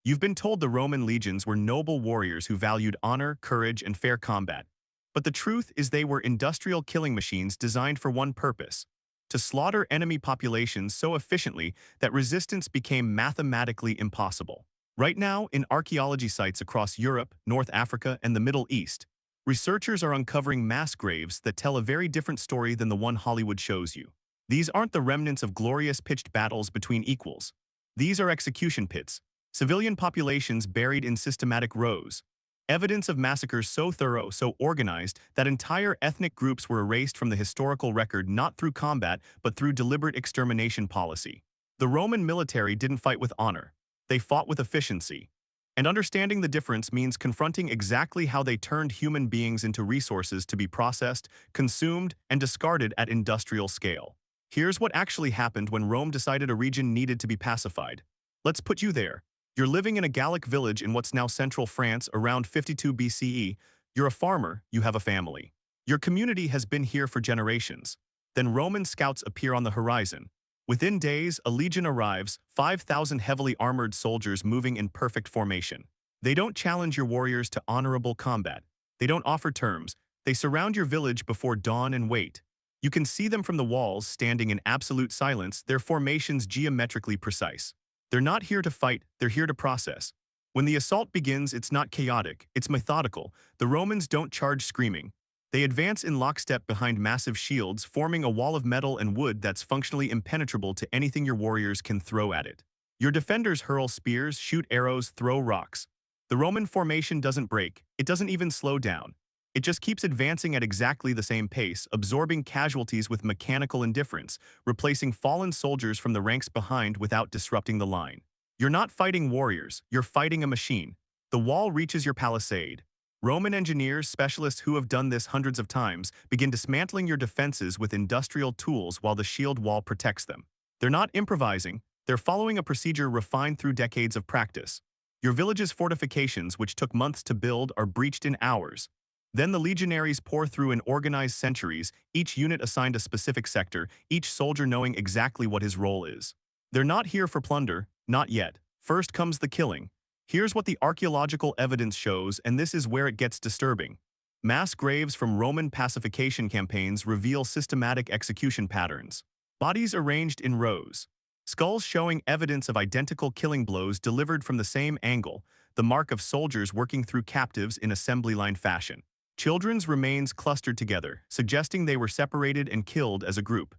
You've been told the Roman legions were noble warriors who valued honor, courage, and fair combat. But the truth is they were industrial killing machines designed for one purpose: to slaughter enemy populations so efficiently that resistance became mathematically impossible. Right now, in archaeology sites across Europe, North Africa, and the Middle East, researchers are uncovering mass graves that tell a very different story than the one Hollywood shows you. These aren't the remnants of glorious pitched battles between equals. These are execution pits, civilian populations buried in systematic rows. Evidence of massacres so thorough, so organized, that entire ethnic groups were erased from the historical record not through combat but through deliberate extermination policy. The Roman military didn't fight with honor. They fought with efficiency. And understanding the difference means confronting exactly how they turned human beings into resources to be processed, consumed, and discarded at industrial scale. Here's what actually happened when Rome decided a region needed to be pacified. Let's put you there. You're living in a Gallic village in what's now central France around 52 BCE. You're a farmer, you have a family. Your community has been here for generations. Then Roman scouts appear on the horizon. Within days, a legion arrives, 5,000 heavily armored soldiers moving in perfect formation. They don't challenge your warriors to honorable combat. They don't offer terms. They surround your village before dawn and wait. You can see them from the walls, standing in absolute silence, their formations geometrically precise. They're not here to fight, they're here to process. When the assault begins, it's not chaotic, it's methodical. The Romans don't charge screaming. They advance in lockstep behind massive shields, forming a wall of metal and wood that's functionally impenetrable to anything your warriors can throw at it. Your defenders hurl spears, shoot arrows, throw rocks. The Roman formation doesn't break, it doesn't even slow down. It just keeps advancing at exactly the same pace, absorbing casualties with mechanical indifference, replacing fallen soldiers from the ranks behind without disrupting the line. You're not fighting warriors, you're fighting a machine. The wall reaches your palisade. Roman engineers, specialists who have done this hundreds of times, begin dismantling your defenses with industrial tools while the shield wall protects them. They're not improvising, they're following a procedure refined through decades of practice. Your village's fortifications, which took months to build, are breached in hours. Then the legionaries pour through in organized centuries, each unit assigned a specific sector, each soldier knowing exactly what his role is. They're not here for plunder, not yet. First comes the killing. Here's what the archaeological evidence shows, and this is where it gets disturbing. Mass graves from Roman pacification campaigns reveal systematic execution patterns. Bodies arranged in rows. Skulls showing evidence of identical killing blows delivered from the same angle, the mark of soldiers working through captives in assembly line fashion. Children's remains clustered together, suggesting they were separated and killed as a group.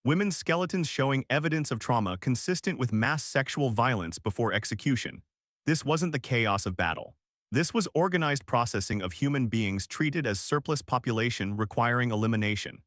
Women's skeletons showing evidence of trauma consistent with mass sexual violence before execution. This wasn't the chaos of battle. This was organized processing of human beings treated as surplus population requiring elimination.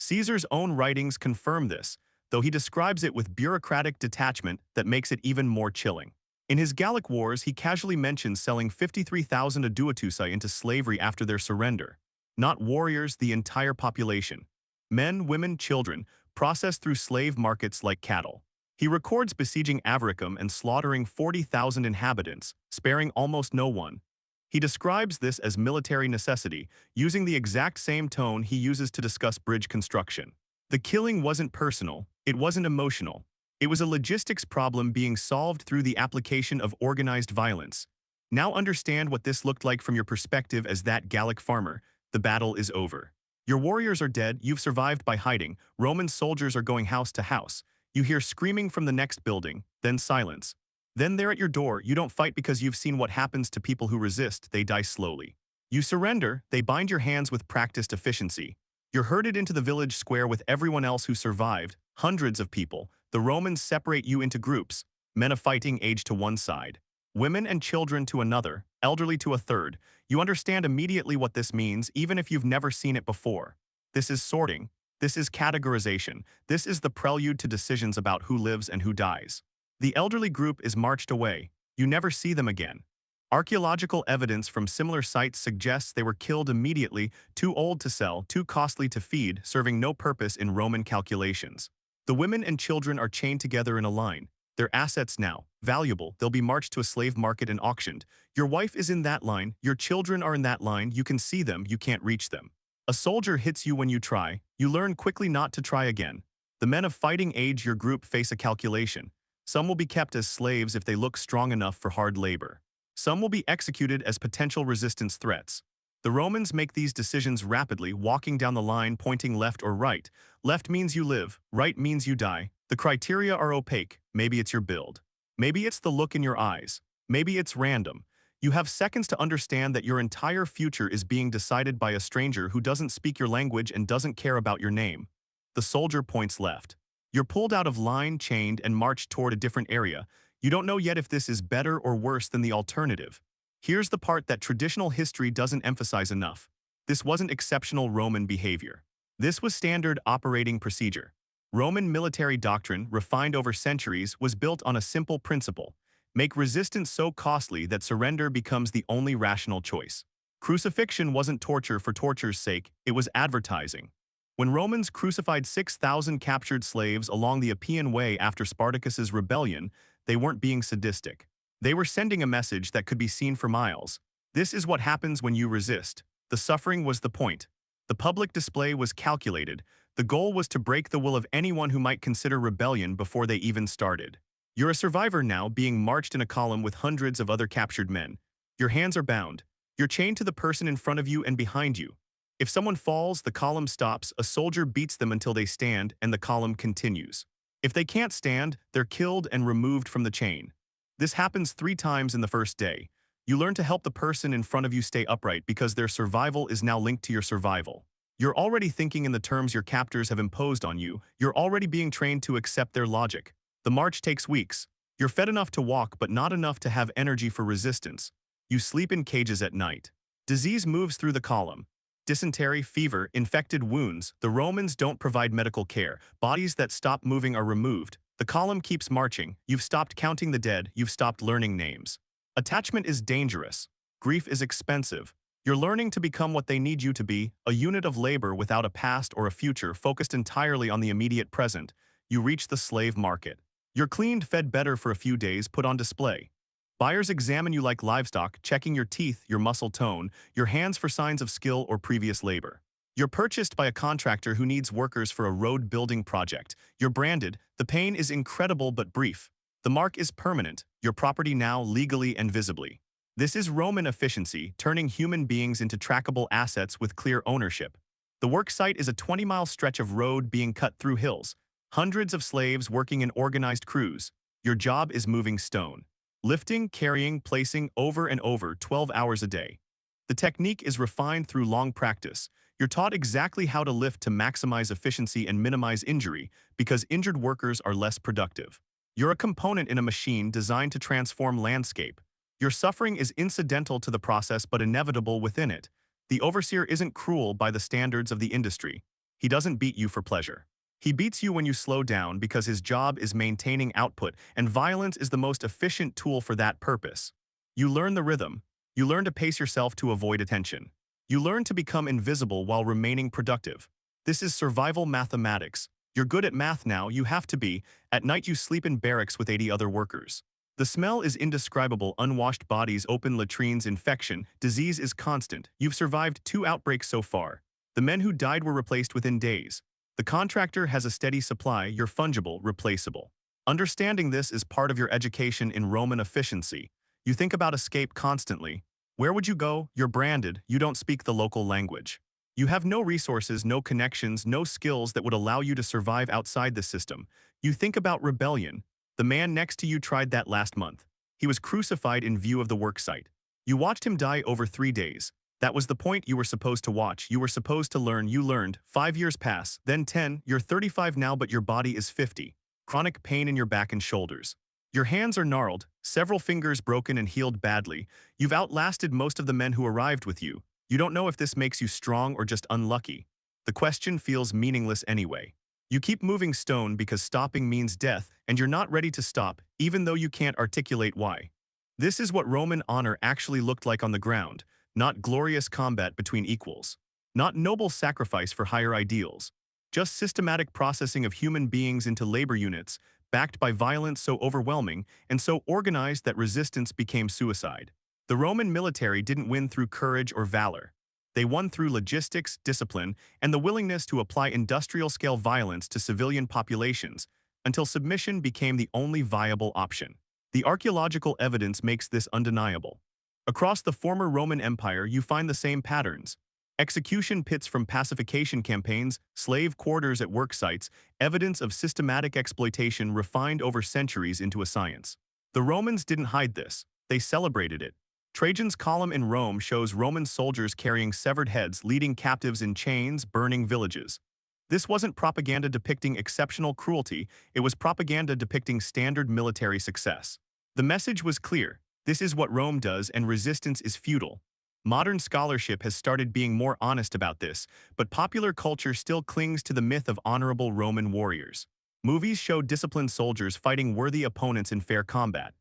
Caesar's own writings confirm this, though he describes it with bureaucratic detachment that makes it even more chilling. In his Gallic Wars, he casually mentions selling 53,000 Aduatuci into slavery after their surrender. Not warriors, the entire population. Men, women, children, processed through slave markets like cattle. He records besieging Avaricum and slaughtering 40,000 inhabitants, sparing almost no one. He describes this as military necessity, using the exact same tone he uses to discuss bridge construction. The killing wasn't personal, it wasn't emotional. It was a logistics problem being solved through the application of organized violence. Now understand what this looked like from your perspective as that Gallic farmer. The battle is over. Your warriors are dead, you've survived by hiding. Roman soldiers are going house to house. You hear screaming from the next building, then silence. Then they're at your door. You don't fight because you've seen what happens to people who resist, they die slowly. You surrender, they bind your hands with practiced efficiency. You're herded into the village square with everyone else who survived, hundreds of people. The Romans separate you into groups, men of fighting age to one side, women and children to another, elderly to a third. You understand immediately what this means, even if you've never seen it before. This is sorting. This is categorization. This is the prelude to decisions about who lives and who dies. The elderly group is marched away. You never see them again. Archaeological evidence from similar sites suggests they were killed immediately, too old to sell, too costly to feed, serving no purpose in Roman calculations. The women and children are chained together in a line. They're assets now, valuable. They'll be marched to a slave market and auctioned. Your wife is in that line. Your children are in that line. You can see them. You can't reach them. A soldier hits you when you try. You learn quickly not to try again. The men of fighting age your group face a calculation. Some will be kept as slaves if they look strong enough for hard labor. Some will be executed as potential resistance threats. The Romans make these decisions rapidly, walking down the line pointing left or right. Left means you live, right means you die. The criteria are opaque. Maybe it's your build. Maybe it's the look in your eyes. Maybe it's random. You have seconds to understand that your entire future is being decided by a stranger who doesn't speak your language and doesn't care about your name. The soldier points left. You're pulled out of line, chained, and marched toward a different area. You don't know yet if this is better or worse than the alternative. Here's the part that traditional history doesn't emphasize enough. This wasn't exceptional Roman behavior. This was standard operating procedure. Roman military doctrine, refined over centuries, was built on a simple principle: make resistance so costly that surrender becomes the only rational choice. Crucifixion wasn't torture for torture's sake, it was advertising. When Romans crucified 6,000 captured slaves along the Appian Way after Spartacus's rebellion, they weren't being sadistic. They were sending a message that could be seen for miles. This is what happens when you resist. The suffering was the point. The public display was calculated. The goal was to break the will of anyone who might consider rebellion before they even started. You're a survivor now, being marched in a column with hundreds of other captured men. Your hands are bound. You're chained to the person in front of you and behind you. If someone falls, the column stops, a soldier beats them until they stand, and the column continues. If they can't stand, they're killed and removed from the chain. This happens 3 times in the first day. You learn to help the person in front of you stay upright because their survival is now linked to your survival. You're already thinking in the terms your captors have imposed on you. You're already being trained to accept their logic. The march takes weeks. You're fed enough to walk, but not enough to have energy for resistance. You sleep in cages at night. Disease moves through the column. Dysentery, fever, infected wounds. The Romans don't provide medical care. Bodies that stop moving are removed. The column keeps marching. You've stopped counting the dead. You've stopped learning names. Attachment is dangerous. Grief is expensive. You're learning to become what they need you to be, a unit of labor without a past or a future, focused entirely on the immediate present. You reach the slave market. You're cleaned, fed better for a few days, put on display. Buyers examine you like livestock, checking your teeth, your muscle tone, your hands for signs of skill or previous labor. You're purchased by a contractor who needs workers for a road building project. You're branded. The pain is incredible but brief. The mark is permanent, your property now legally and visibly. This is Roman efficiency, turning human beings into trackable assets with clear ownership. The work site is a 20-mile stretch of road being cut through hills. Hundreds of slaves working in organized crews. Your job is moving stone. Lifting, carrying, placing over and over 12 hours a day. The technique is refined through long practice. You're taught exactly how to lift to maximize efficiency and minimize injury, because injured workers are less productive. You're a component in a machine designed to transform landscape. Your suffering is incidental to the process but inevitable within it. The overseer isn't cruel by the standards of the industry. He doesn't beat you for pleasure. He beats you when you slow down because his job is maintaining output, and violence is the most efficient tool for that purpose. You learn the rhythm. You learn to pace yourself to avoid attention. You learn to become invisible while remaining productive. This is survival mathematics. You're good at math now, you have to be. At night you sleep in barracks with 80 other workers. The smell is indescribable: unwashed bodies, open latrines, infection. Disease is constant. You've survived 2 outbreaks so far. The men who died were replaced within days. The contractor has a steady supply. You're fungible, replaceable. Understanding this is part of your education in Roman efficiency. You think about escape constantly. Where would you go? You're branded. You don't speak the local language. You have no resources, no connections, no skills that would allow you to survive outside the system. You think about rebellion. The man next to you tried that last month. He was crucified in view of the worksite. You watched him die over 3 days. That was the point you were supposed to watch. You were supposed to learn. You learned. 5 years pass, then 10. You're 35 now, but your body is 50. Chronic pain in your back and shoulders. Your hands are gnarled, several fingers broken and healed badly. You've outlasted most of the men who arrived with you. You don't know if this makes you strong or just unlucky. The question feels meaningless anyway. You keep moving stone because stopping means death, and you're not ready to stop, even though you can't articulate why. This is what Roman honor actually looked like on the ground. Not glorious combat between equals. Not noble sacrifice for higher ideals. Just systematic processing of human beings into labor units, backed by violence so overwhelming and so organized that resistance became suicide. The Roman military didn't win through courage or valor. They won through logistics, discipline, and the willingness to apply industrial-scale violence to civilian populations. until submission became the only viable option. The archaeological evidence makes this undeniable. Across the former Roman Empire, you find the same patterns. Execution pits from pacification campaigns, slave quarters at work sites, evidence of systematic exploitation refined over centuries into a science. The Romans didn't hide this. They celebrated it. Trajan's column in Rome shows Roman soldiers carrying severed heads, leading captives in chains, burning villages. This wasn't propaganda depicting exceptional cruelty, it was propaganda depicting standard military success. The message was clear: this is what Rome does, and resistance is futile. Modern scholarship has started being more honest about this, but popular culture still clings to the myth of honorable Roman warriors. Movies show disciplined soldiers fighting worthy opponents in fair combat.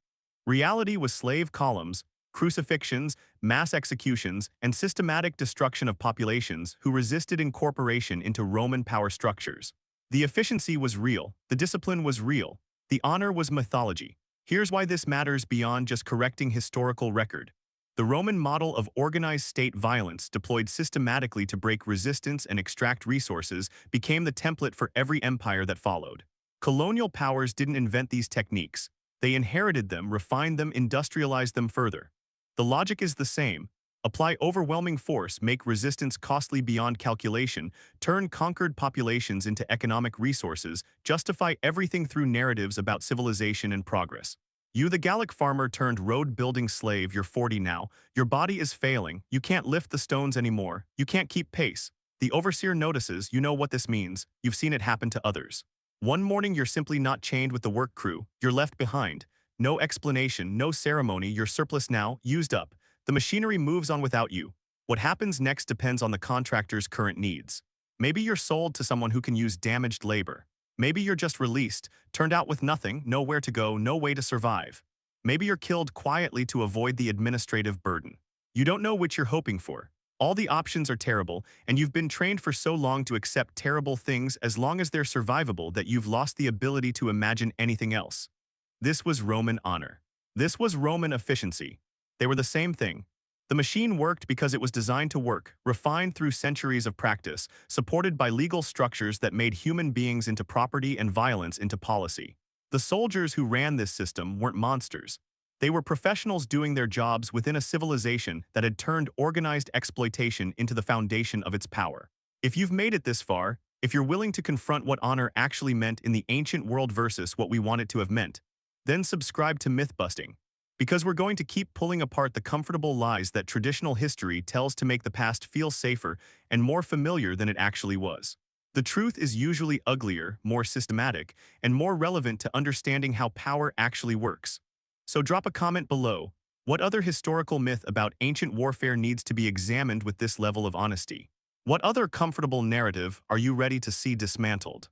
Reality was slave columns, crucifixions, mass executions, and systematic destruction of populations who resisted incorporation into Roman power structures. The efficiency was real, the discipline was real, the honor was mythology. Here's why this matters beyond just correcting historical record. The Roman model of organized state violence deployed systematically to break resistance and extract resources became the template for every empire that followed. Colonial powers didn't invent these techniques. They inherited them, refined them, industrialized them further. The logic is the same. Apply overwhelming force, make resistance costly beyond calculation, turn conquered populations into economic resources, justify everything through narratives about civilization and progress. You, the Gallic farmer turned road-building slave, you're 40 now, your body is failing, you can't lift the stones anymore, you can't keep pace. The overseer notices, you know what this means, you've seen it happen to others. One morning you're simply not chained with the work crew, you're left behind. No explanation, no ceremony, you're surplus now, used up. The machinery moves on without you. What happens next depends on the contractor's current needs. Maybe you're sold to someone who can use damaged labor. Maybe you're just released, turned out with nothing, nowhere to go, no way to survive. Maybe you're killed quietly to avoid the administrative burden. You don't know which you're hoping for. All the options are terrible, and you've been trained for so long to accept terrible things as long as they're survivable that you've lost the ability to imagine anything else. This was Roman honor. This was Roman efficiency. They were the same thing. The machine worked because it was designed to work, refined through centuries of practice, supported by legal structures that made human beings into property and violence into policy. The soldiers who ran this system weren't monsters. They were professionals doing their jobs within a civilization that had turned organized exploitation into the foundation of its power. If you've made it this far, if you're willing to confront what honor actually meant in the ancient world versus what we want it to have meant, then subscribe to Mythbusting, because we're going to keep pulling apart the comfortable lies that traditional history tells to make the past feel safer and more familiar than it actually was. The truth is usually uglier, more systematic, and more relevant to understanding how power actually works. So drop a comment below. What other historical myth about ancient warfare needs to be examined with this level of honesty? What other comfortable narrative are you ready to see dismantled?